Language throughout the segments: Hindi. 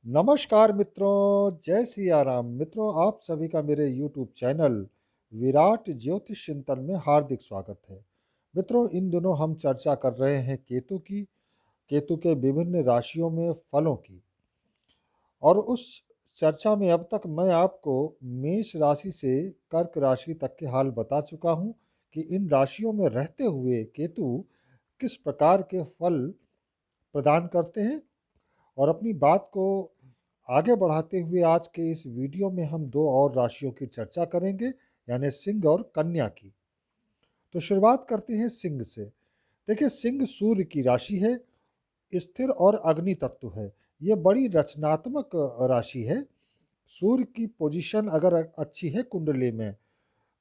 नमस्कार मित्रों, जय सिया राम। मित्रों, आप सभी का मेरे YouTube चैनल विराट ज्योतिष चिंतन में हार्दिक स्वागत है। मित्रों, इन दिनों हम चर्चा कर रहे हैं केतु के विभिन्न राशियों में फलों की। और उस चर्चा में अब तक मैं आपको मेष राशि से कर्क राशि तक के हाल बता चुका हूं कि इन राशियों में रहते हुए केतु किस प्रकार के फल प्रदान करते हैं। और अपनी बात को आगे बढ़ाते हुए आज के इस वीडियो में हम दो और राशियों की चर्चा करेंगे, यानी सिंह और कन्या की। तो शुरुआत करते हैं सिंह से। देखिए, सिंह सूर्य की राशि है, स्थिर और अग्नि तत्व है। ये बड़ी रचनात्मक राशि है। सूर्य की पोजीशन अगर अच्छी है कुंडली में,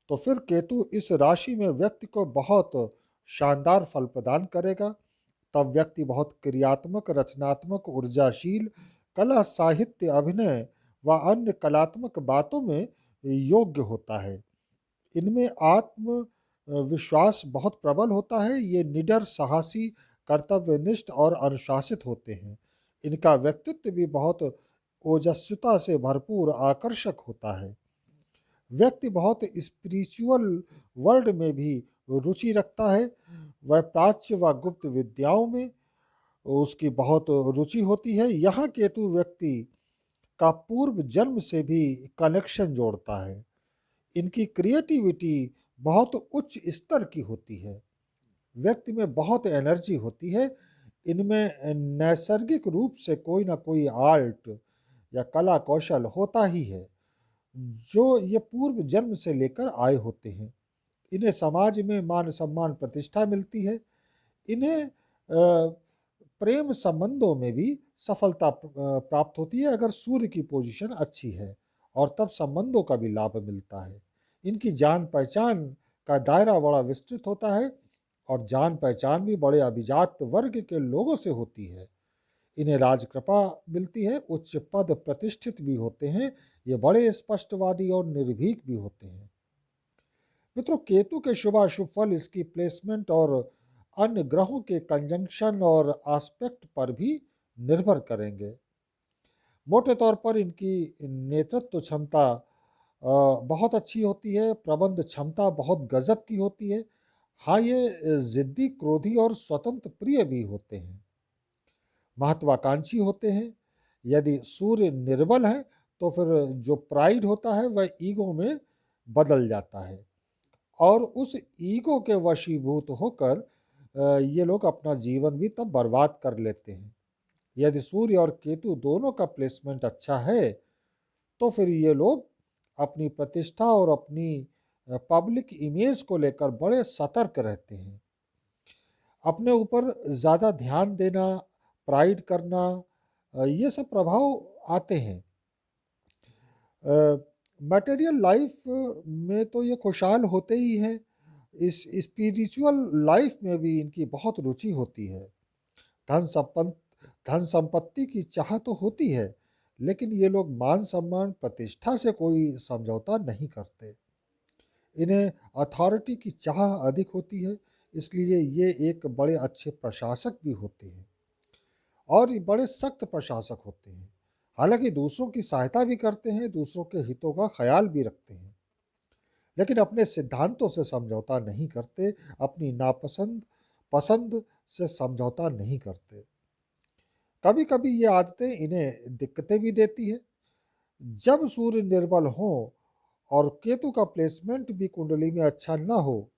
तो फिर केतु इस राशि में व्यक्ति को बहुत शानदार फल प्रदान करेगा। तब व्यक्ति बहुत क्रियात्मक, रचनात्मक, ऊर्जाशील, कला, साहित्य, अभिनय व अन्य कलात्मक बातों में योग्य होता है। इनमें आत्म विश्वास बहुत प्रबल होता है। ये निडर, साहसी, कर्तव्यनिष्ठ और अनुशासित होते हैं। इनका व्यक्तित्व भी बहुत ओजस्विता से भरपूर, आकर्षक होता है। व्यक्ति बहुत स्पिरिचुअल वर्ल्ड में भी रुचि रखता है। वह प्राच्य व गुप्त विद्याओं में उसकी बहुत रुचि होती है। यहाँ केतु व्यक्ति का पूर्व जन्म से भी कनेक्शन जोड़ता है। इनकी क्रिएटिविटी बहुत उच्च स्तर की होती है। व्यक्ति में बहुत एनर्जी होती है। इनमें नैसर्गिक रूप से कोई ना कोई आर्ट या कला कौशल होता ही है, जो ये पूर्व जन्म से लेकर आए होते हैं। इन्हें समाज में मान सम्मान, प्रतिष्ठा मिलती है। इन्हें प्रेम संबंधों में भी सफलता प्राप्त होती है अगर सूर्य की पोजीशन अच्छी है, और तब संबंधों का भी लाभ मिलता है। इनकी जान पहचान का दायरा बड़ा विस्तृत होता है, और जान पहचान भी बड़े अभिजात वर्ग के लोगों से होती है। इन्हें राजकृपा मिलती है, उच्च पद प्रतिष्ठित भी होते हैं। ये बड़े स्पष्टवादी और निर्भीक भी होते हैं। मित्रों, केतु के शुभाशुभ फल इसकी प्लेसमेंट और अन्य ग्रहों के कंजंक्शन और एस्पेक्ट पर भी निर्भर करेंगे। मोटे तौर पर इनकी नेतृत्व क्षमता बहुत अच्छी होती है। प्रबंध क्षमता बहुत गजब की होती है। हाँ, ये जिद्दी, क्रोधी और स्वतंत्र प्रिय भी होते हैं। महत्वाकांक्षी होते हैं। यदि सूर्य निर्बल है, तो फिर जो प्राइड होता है वह ईगो में बदल जाता है, और उस ईगो के वशीभूत होकर ये लोग अपना जीवन भी तब बर्बाद कर लेते हैं। यदि सूर्य और केतु दोनों का प्लेसमेंट अच्छा है, तो फिर ये लोग अपनी प्रतिष्ठा और अपनी पब्लिक इमेज को लेकर बड़े सतर्क रहते हैं। अपने ऊपर ज़्यादा ध्यान देना, प्राइड करना, ये सब प्रभाव आते हैं। मटेरियल लाइफ में तो ये खुशहाल होते ही हैं। इस स्पिरिचुअल लाइफ में भी इनकी बहुत रुचि होती है। धन संपन्न धन संपत्ति की चाह तो होती है, लेकिन ये लोग मान सम्मान, प्रतिष्ठा से कोई समझौता नहीं करते। इन्हें अथॉरिटी की चाह अधिक होती है, इसलिए ये एक बड़े अच्छे प्रशासक भी होते हैं, और ये बड़े सख्त प्रशासक होते हैं। हालांकि दूसरों की सहायता भी करते हैं, दूसरों के हितों का ख्याल भी रखते हैं, लेकिन अपने सिद्धांतों से समझौता नहीं करते, अपनी नापसंद पसंद से समझौता नहीं करते। कभी कभी ये आदतें इन्हें दिक्कतें भी देती है। जब सूर्य निर्बल हो और केतु का प्लेसमेंट भी कुंडली में अच्छा न हो,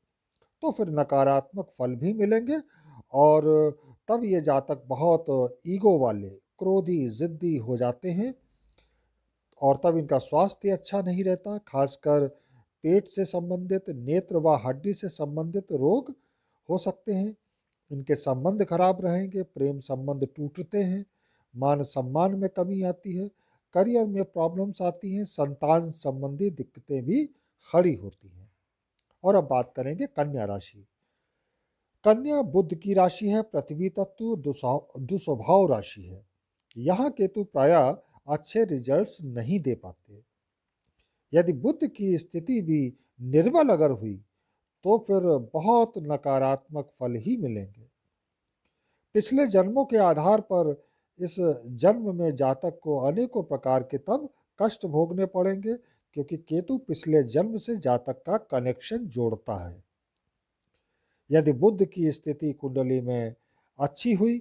तो फिर नकारात्मक फल भी मिलेंगे। और तब ये जातक बहुत ईगो वाले, क्रोधी, जिद्दी हो जाते हैं, और तब इनका स्वास्थ्य अच्छा नहीं रहता। खासकर पेट से संबंधित, नेत्र व हड्डी से संबंधित रोग हो सकते हैं। इनके संबंध खराब रहेंगे, प्रेम संबंध टूटते हैं, मान सम्मान में कमी आती है, करियर में प्रॉब्लम्स आती हैं, संतान संबंधी दिक्कतें भी खड़ी होती हैं। और अब बात करेंगे कन्या राशि। कन्या बुध की राशि है, पृथ्वी तत्व, दुस्वभाव राशि है। यहाँ केतु प्रायः अच्छे रिजल्ट्स नहीं दे पाते। यदि बुध की स्थिति भी निर्बल अगर हुई, तो फिर बहुत नकारात्मक फल ही मिलेंगे। पिछले जन्मों के आधार पर इस जन्म में जातक को अनेकों प्रकार के तब कष्ट भोगने पड़ेंगे, क्योंकि केतु पिछले जन्म से जातक का कनेक्शन जोड़ता है। यदि बुध की स्थिति कुंडली में अच्छी हुई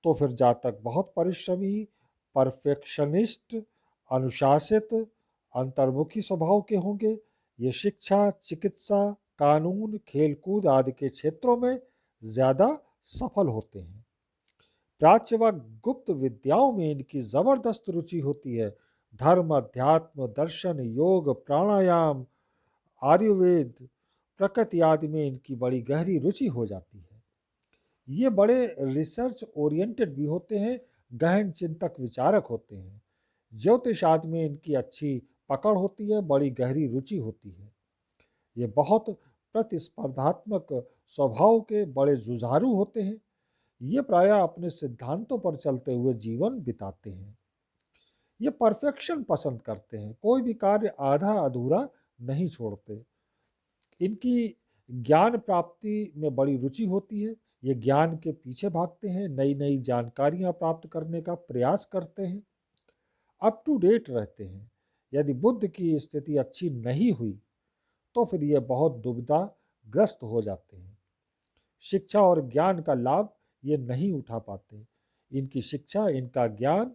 तो फिर जातक बहुत परिश्रमी, परफेक्शनिस्ट, अनुशासित, अंतर्मुखी स्वभाव के होंगे। ये शिक्षा, चिकित्सा, कानून, खेलकूद आदि के क्षेत्रों में ज्यादा सफल होते हैं। प्राच्य व गुप्त विद्याओं में इनकी जबरदस्त रुचि होती है। धर्म, अध्यात्म, दर्शन, योग, प्राणायाम, आयुर्वेद, प्रकृति आदि में इनकी बड़ी गहरी रुचि हो जाती है। ये बड़े रिसर्च ओरिएंटेड भी होते हैं, गहन चिंतक विचारक होते हैं। ज्योतिष आदि में इनकी अच्छी पकड़ होती है, बड़ी गहरी रुचि होती है। ये बहुत प्रतिस्पर्धात्मक स्वभाव के बड़े जुझारू होते हैं। ये प्रायः अपने सिद्धांतों पर चलते हुए जीवन बिताते हैं। ये परफेक्शन पसंद करते हैं, कोई भी कार्य आधा अधूरा नहीं छोड़ते। इनकी ज्ञान प्राप्ति में बड़ी रुचि होती है। ये ज्ञान के पीछे भागते हैं, नई नई जानकारियां प्राप्त करने का प्रयास करते हैं, अप टू डेट रहते हैं। यदि बुद्ध की स्थिति अच्छी नहीं हुई तो फिर ये बहुत दुविधा ग्रस्त हो जाते हैं। शिक्षा और ज्ञान का लाभ ये नहीं उठा पाते। इनकी शिक्षा, इनका ज्ञान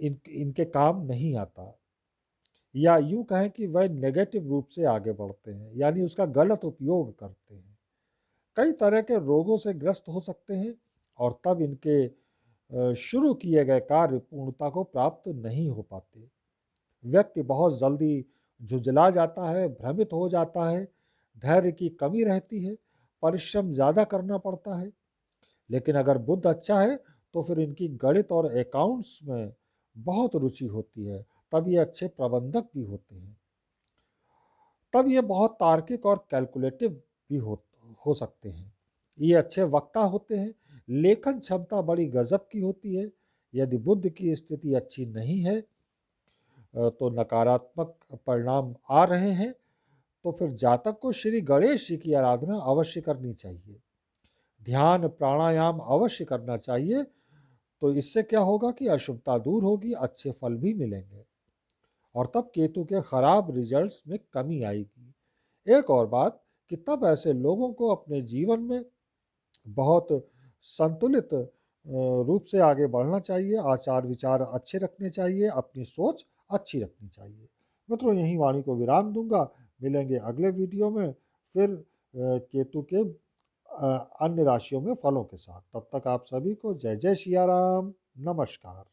इनके काम नहीं आता, या यूं कहें कि वह नेगेटिव रूप से आगे बढ़ते हैं, यानी उसका गलत उपयोग करते हैं। कई तरह के रोगों से ग्रस्त हो सकते हैं और तब इनके शुरू किए गए कार्य पूर्णता को प्राप्त नहीं हो पाते। व्यक्ति बहुत जल्दी झुंझला जाता है, भ्रमित हो जाता है, धैर्य की कमी रहती है, परिश्रम ज़्यादा करना पड़ता है। लेकिन अगर बुद्ध अच्छा है तो फिर इनकी गणित और अकाउंट्स में बहुत रुचि होती है, तब ये अच्छे प्रबंधक भी होते हैं। तब ये बहुत तार्किक और कैलकुलेटिव भी हो सकते हैं। ये अच्छे वक्ता होते हैं, लेखन क्षमता बड़ी गजब की होती है। यदि बुद्ध की स्थिति अच्छी नहीं है तो नकारात्मक परिणाम आ रहे हैं, तो फिर जातक को श्री गणेश जी की आराधना अवश्य करनी चाहिए। ध्यान, प्राणायाम अवश्य करना चाहिए। तो इससे क्या होगा कि अशुभता दूर होगी, अच्छे फल भी मिलेंगे और तब केतु के खराब रिजल्ट्स में कमी आएगी। एक और बात कि तब ऐसे लोगों को अपने जीवन में बहुत संतुलित रूप से आगे बढ़ना चाहिए, आचार विचार अच्छे रखने चाहिए, अपनी सोच अच्छी रखनी चाहिए। मित्रों, यही वाणी को विराम दूंगा। मिलेंगे अगले वीडियो में फिर केतु के अन्य राशियों में फलों के साथ। तब तक आप सभी को जय जय सिया राम, नमस्कार।